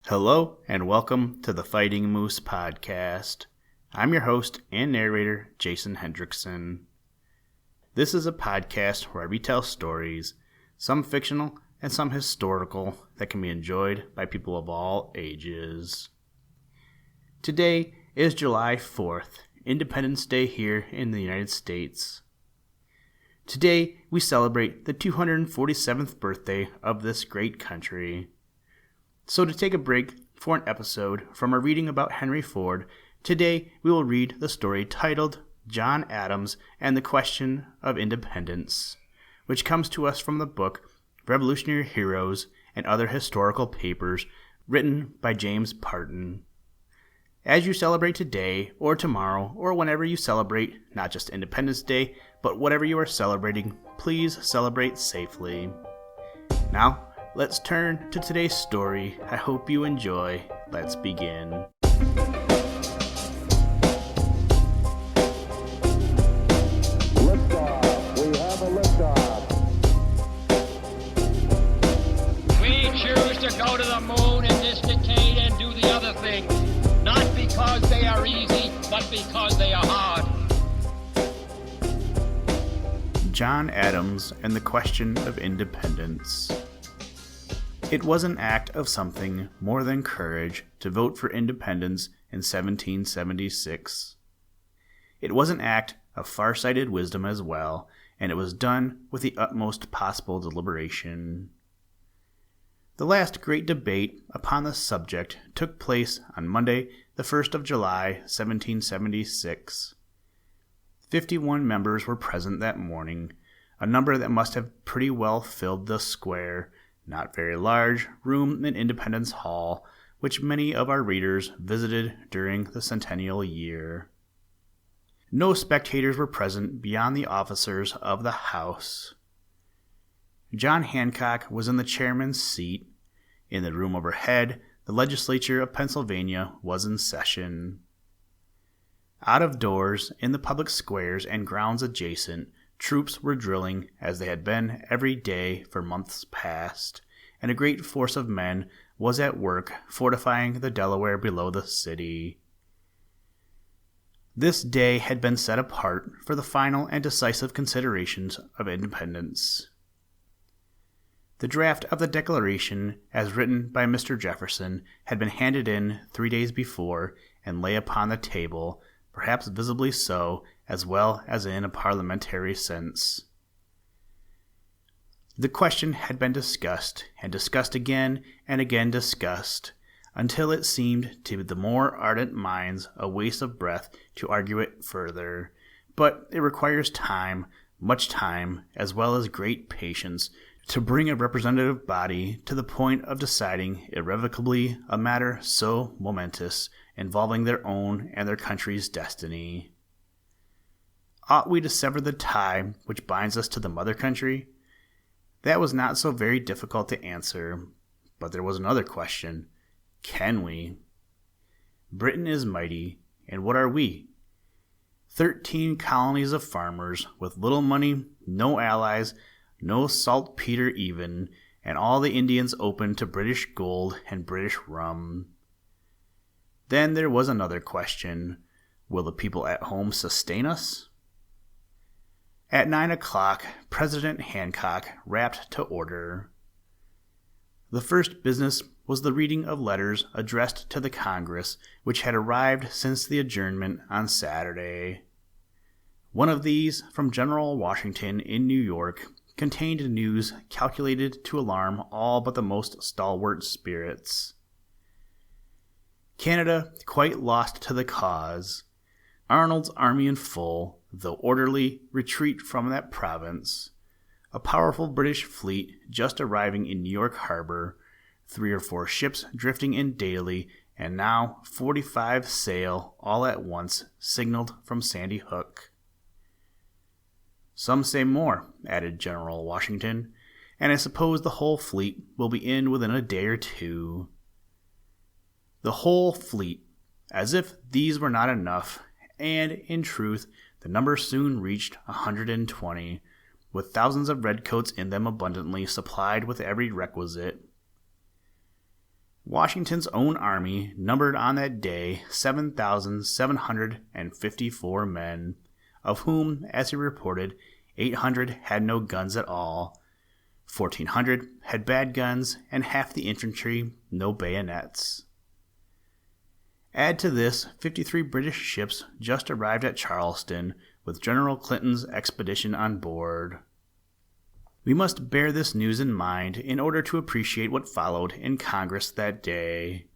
Hello and welcome to the Fighting Moose podcast. I'm your host and narrator, Jason Hendrickson. This is a podcast where I retell stories, some fictional and some historical, that can be enjoyed by people of all ages. Today is July 4th, Independence Day here in the United States. Today we celebrate the 247th birthday of this great country. So to take a break for an episode from our reading about Henry Ford, today we will read the story titled John Adams and the Question of Independence, which comes to us from the book Revolutionary Heroes and Other Historical Papers, written by James Parton. As you celebrate today or tomorrow or whenever you celebrate, not just Independence Day, but whatever you are celebrating, please celebrate safely. Now, let's turn to today's story. I hope you enjoy. Let's begin. Liftoff. We have a liftoff. We choose to go to the moon in this decade and do the other things, not because they are easy, but because they are hard. John Adams and the Question of Independence. It was an act of something more than courage to vote for independence in 1776. It was an act of far-sighted wisdom as well, and it was done with the utmost possible deliberation. The last great debate upon the subject took place on Monday, the 1st of July, 1776. 51 members were present that morning, a number that must have pretty well filled the square, not very large, room in Independence Hall, which many of our readers visited during the centennial year. No spectators were present beyond the officers of the House. John Hancock was in the chairman's seat. In the room overhead, the legislature of Pennsylvania was in session. Out of doors, in the public squares and grounds adjacent, troops were drilling as they had been every day for months past, and a great force of men was at work fortifying the Delaware below the city. This day had been set apart for the final and decisive considerations of independence. The draft of the Declaration, as written by Mr. Jefferson, had been handed in 3 days before and lay upon the table, perhaps visibly so, as well as in a parliamentary sense. The question had been discussed, and discussed again and again discussed, until it seemed to the more ardent minds a waste of breath to argue it further. But it requires time, much time, as well as great patience, to bring a representative body to the point of deciding irrevocably a matter so momentous, involving their own and their country's destiny. Ought we to sever the tie which binds us to the mother country? That was not so very difficult to answer, but there was another question. Can we? Britain is mighty, and what are we? 13 colonies of farmers, with little money, no allies, no saltpeter even, and all the Indians open to British gold and British rum. Then there was another question. Will the people at home sustain us? At 9 o'clock, President Hancock rapped to order. The first business was the reading of letters addressed to the Congress, which had arrived since the adjournment on Saturday. One of these, from General Washington in New York, contained news calculated to alarm all but the most stalwart spirits. Canada quite lost to the cause. Arnold's army in full, though orderly, retreat from that province. A powerful British fleet just arriving in New York Harbor, 3 or 4 ships drifting in daily, and now 45 sail all at once signaled from Sandy Hook. Some say more, added General Washington, and I suppose the whole fleet will be in within a day or two. The whole fleet, as if these were not enough, and, in truth, the number soon reached 120, with thousands of redcoats in them abundantly supplied with every requisite. Washington's own army numbered on that day 7,754 men, of whom, as he reported, 800 had no guns at all, 1,400 had bad guns, and half the infantry no bayonets. Add to this 53 British ships just arrived at Charleston, with General Clinton's expedition on board. We must bear this news in mind in order to appreciate what followed in Congress that day.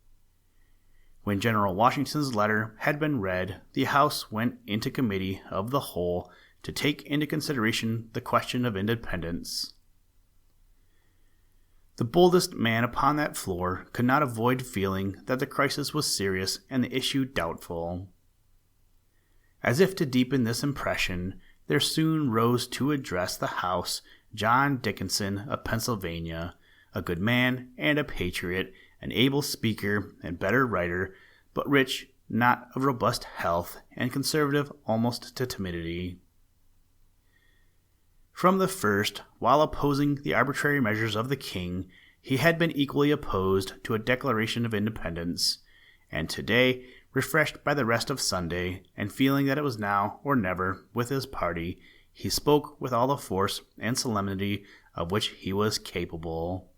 When General Washington's letter had been read, the House went into committee of the whole to take into consideration the question of independence. The boldest man upon that floor could not avoid feeling that the crisis was serious and the issue doubtful. As if to deepen this impression, there soon rose to address the House John Dickinson of Pennsylvania, a good man and a patriot, an able speaker and better writer, but rich not of robust health and conservative almost to timidity. From the first, while opposing the arbitrary measures of the king, he had been equally opposed to a declaration of independence, and today, refreshed by the rest of Sunday, and feeling that it was now or never with his party, he spoke with all the force and solemnity of which he was capable.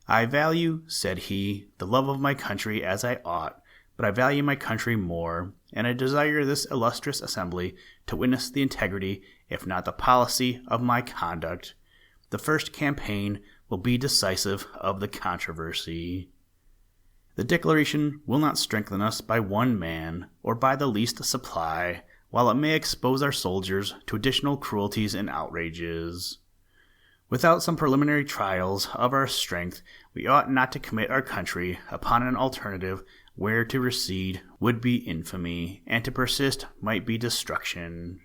"I value," said he, "the love of my country as I ought, but I value my country more, and I desire this illustrious assembly to witness the integrity, if not the policy, of my conduct. The first campaign will be decisive of the controversy. The declaration will not strengthen us by one man, or by the least supply, while it may expose our soldiers to additional cruelties and outrages. Without some preliminary trials of our strength, we ought not to commit our country upon an alternative where to recede would be infamy, and to persist might be destruction."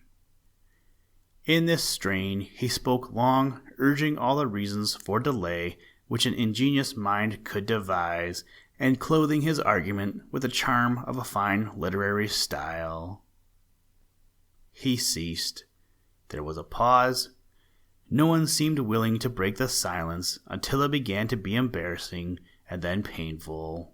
In this strain he spoke long, urging all the reasons for delay which an ingenious mind could devise, and clothing his argument with the charm of a fine literary style. He ceased. There was a pause. No one seemed willing to break the silence until it began to be embarrassing and then painful.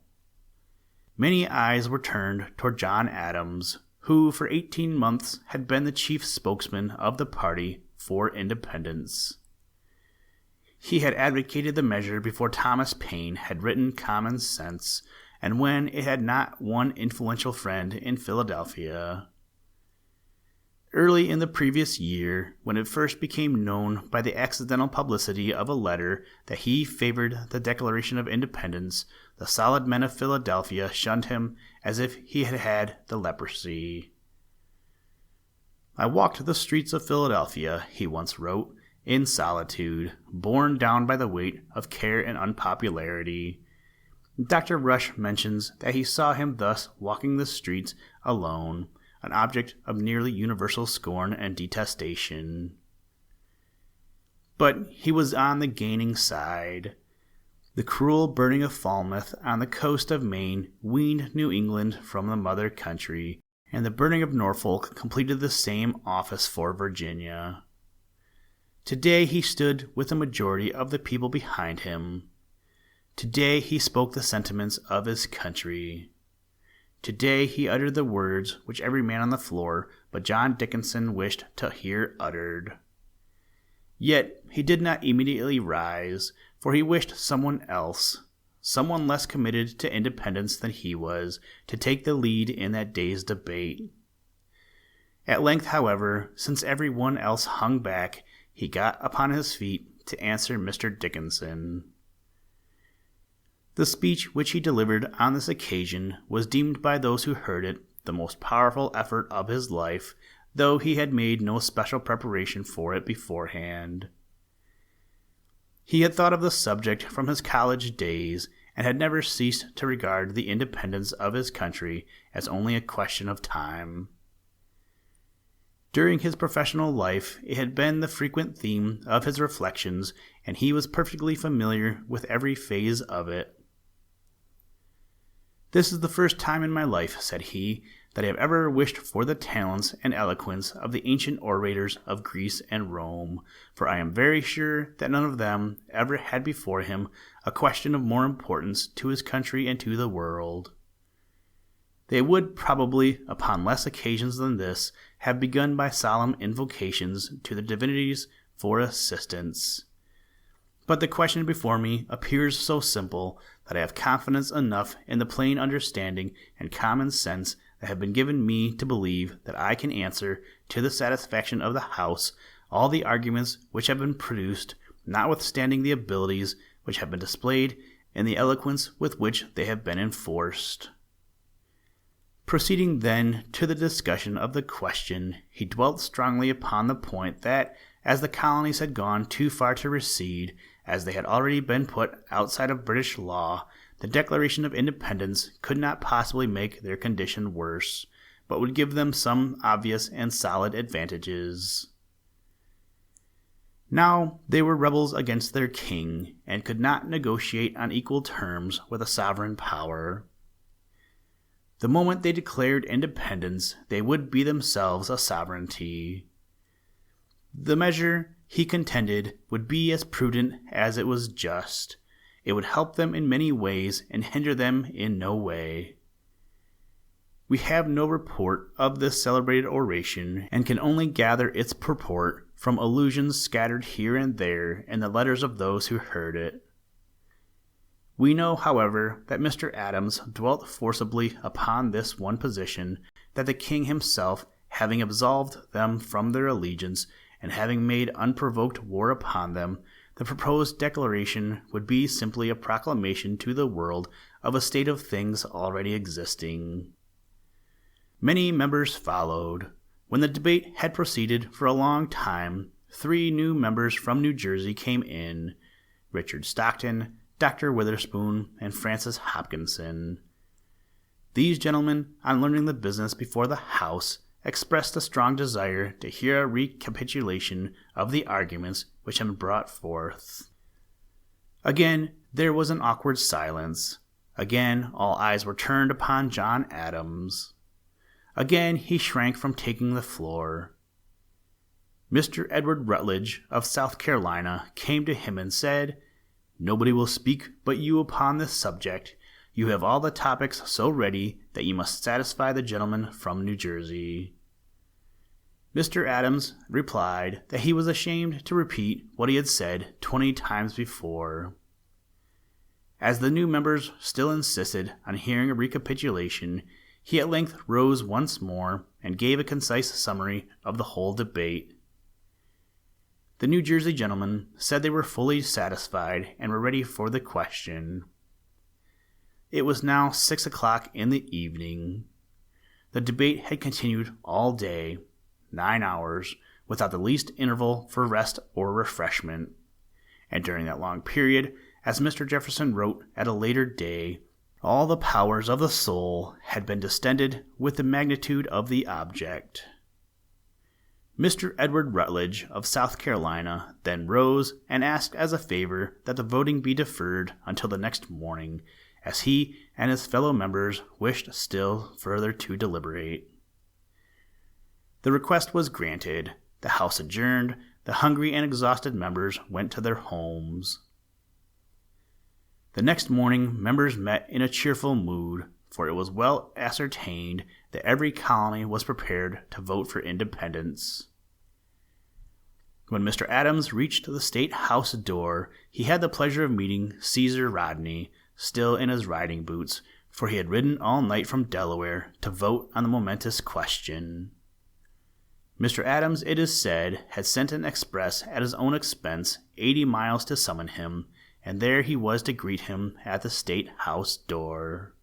Many eyes were turned toward John Adams, who for 18 months had been the chief spokesman of the party for independence. He had advocated the measure before Thomas Paine had written Common Sense, and when it had not one influential friend in Philadelphia. Early in the previous year, when it first became known by the accidental publicity of a letter that he favored the Declaration of Independence, the solid men of Philadelphia shunned him as if he had had the leprosy. "I walked the streets of Philadelphia," he once wrote, "in solitude, borne down by the weight of care and unpopularity." Dr. Rush mentions that he saw him thus walking the streets alone, an object of nearly universal scorn and detestation. But he was on the gaining side. The cruel burning of Falmouth on the coast of Maine weaned New England from the mother country, and the burning of Norfolk completed the same office for Virginia. Today he stood with the majority of the people behind him. Today he spoke the sentiments of his country. Today he uttered the words which every man on the floor but John Dickinson wished to hear uttered. Yet he did not immediately rise, for he wished someone else, someone less committed to independence than he was, to take the lead in that day's debate. At length, however, since every one else hung back, he got upon his feet to answer Mr. Dickinson. The speech which he delivered on this occasion was deemed by those who heard it the most powerful effort of his life, though he had made no special preparation for it beforehand. He had thought of the subject from his college days, and had never ceased to regard the independence of his country as only a question of time. During his professional life, it had been the frequent theme of his reflections, and he was perfectly familiar with every phase of it. "This is the first time in my life," said he, "that I have ever wished for the talents and eloquence of the ancient orators of Greece and Rome, for I am very sure that none of them ever had before him a question of more importance to his country and to the world. They would probably, upon less occasions than this, have begun by solemn invocations to the divinities for assistance. But the question before me appears so simple that I have confidence enough in the plain understanding and common sense that have been given me to believe that I can answer, to the satisfaction of the House, all the arguments which have been produced, notwithstanding the abilities which have been displayed and the eloquence with which they have been enforced." Proceeding then to the discussion of the question, he dwelt strongly upon the point that, as the colonies had gone too far to recede, as they had already been put outside of British law, the Declaration of Independence could not possibly make their condition worse, but would give them some obvious and solid advantages. Now they were rebels against their king, and could not negotiate on equal terms with a sovereign power. The moment they declared independence, they would be themselves a sovereignty. The measure, he contended, would be as prudent as it was just. It would help them in many ways and hinder them in no way. We have no report of this celebrated oration, and can only gather its purport from allusions scattered here and there in the letters of those who heard it. We know, however, that Mr. Adams dwelt forcibly upon this one position, that the king himself, having absolved them from their allegiance, and having made unprovoked war upon them, the proposed declaration would be simply a proclamation to the world of a state of things already existing. Many members followed. When the debate had proceeded for a long time, 3 new members from New Jersey came in: Richard Stockton, Dr. Witherspoon, and Francis Hopkinson. These gentlemen, on learning the business before the House, expressed a strong desire to hear a recapitulation of the arguments which had been brought forth. Again there was an awkward silence. Again all eyes were turned upon John Adams. Again he shrank from taking the floor. Mr. Edward Rutledge of South Carolina came to him and said, "Nobody will speak but you upon this subject. You have all the topics so ready that you must satisfy the gentleman from New Jersey." Mr. Adams replied that he was ashamed to repeat what he had said 20 times before. As the new members still insisted on hearing a recapitulation, he at length rose once more and gave a concise summary of the whole debate. The New Jersey gentlemen said they were fully satisfied and were ready for the question. It was now 6 o'clock in the evening. The debate had continued all day, 9 hours, without the least interval for rest or refreshment. And during that long period, as Mr. Jefferson wrote at a later day, all the powers of the soul had been distended with the magnitude of the object. Mr. Edward Rutledge of South Carolina then rose and asked as a favor that the voting be deferred until the next morning, as he and his fellow members wished still further to deliberate. The request was granted. The House adjourned. The hungry and exhausted members went to their homes. The next morning members met in a cheerful mood, for it was well ascertained that every colony was prepared to vote for independence. When Mr. Adams reached the State House door, he had the pleasure of meeting Caesar Rodney, still in his riding boots, for he had ridden all night from Delaware to vote on the momentous question. Mr. Adams, it is said, had sent an express at his own expense 80 miles to summon him, and there he was to greet him at the State House door.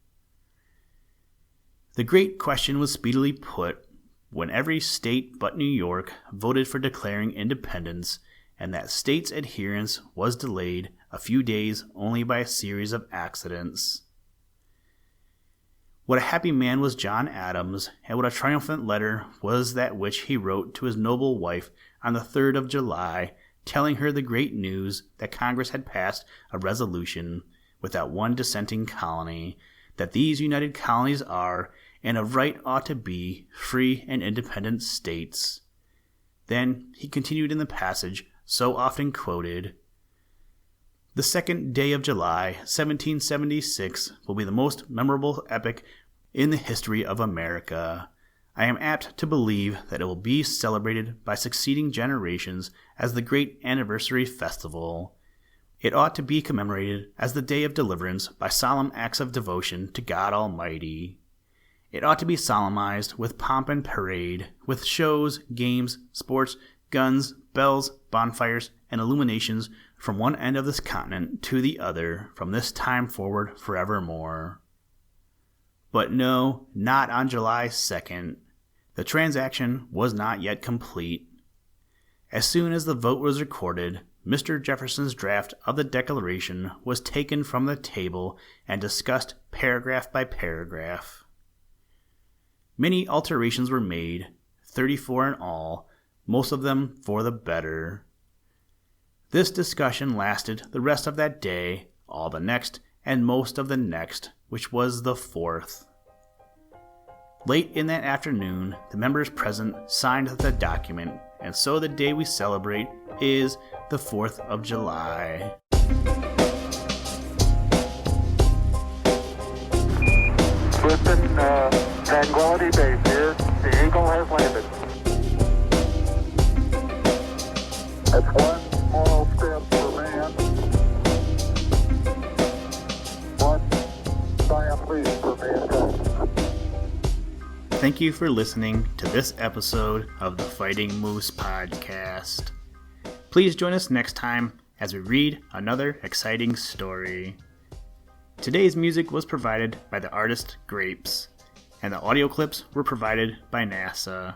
The great question was speedily put, when every state but New York voted for declaring independence, and that state's adherence was delayed a few days only by a series of accidents. What a happy man was John Adams, and what a triumphant letter was that which he wrote to his noble wife on the 3rd of July, telling her the great news that Congress had passed a resolution, without one dissenting colony, that these united colonies are, and of right ought to be, free and independent states. Then he continued in the passage so often quoted, "The 2nd day of July, 1776, will be the most memorable epoch in the history of America. I am apt to believe that it will be celebrated by succeeding generations as the great anniversary festival. It ought to be commemorated as the day of deliverance by solemn acts of devotion to God Almighty. It ought to be solemnized with pomp and parade, with shows, games, sports, guns, bells, bonfires, and illuminations from one end of this continent to the other, from this time forward forevermore." But no, not on July 2nd. The transaction was not yet complete. As soon as the vote was recorded, Mr. Jefferson's draft of the Declaration was taken from the table and discussed paragraph by paragraph. Many alterations were made, 34 in all, most of them for the better. This discussion lasted the rest of that day, all the next, and most of the next, which was the 4th. Late in that afternoon, the members present signed the document, and so the day we celebrate is the 4th of July. Houston, Tranquility Base here. The Eagle has landed. That's one small step for man, one giant leap for mankind. Thank you for listening to this episode of the Fighting Moose Podcast. Please join us next time as we read another exciting story. Today's music was provided by the artist Grapes, and the audio clips were provided by NASA.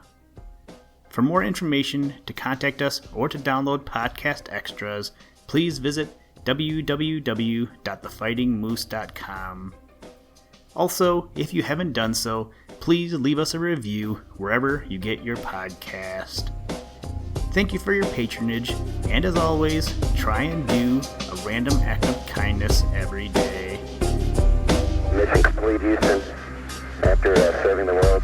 For more information, to contact us, or to download podcast extras, please visit www.thefightingmoose.com. Also, if you haven't done so, please leave us a review wherever you get your podcast. Thank you for your patronage, and as always, try and do a random act of kindness every day. Mission complete, Houston. After serving the world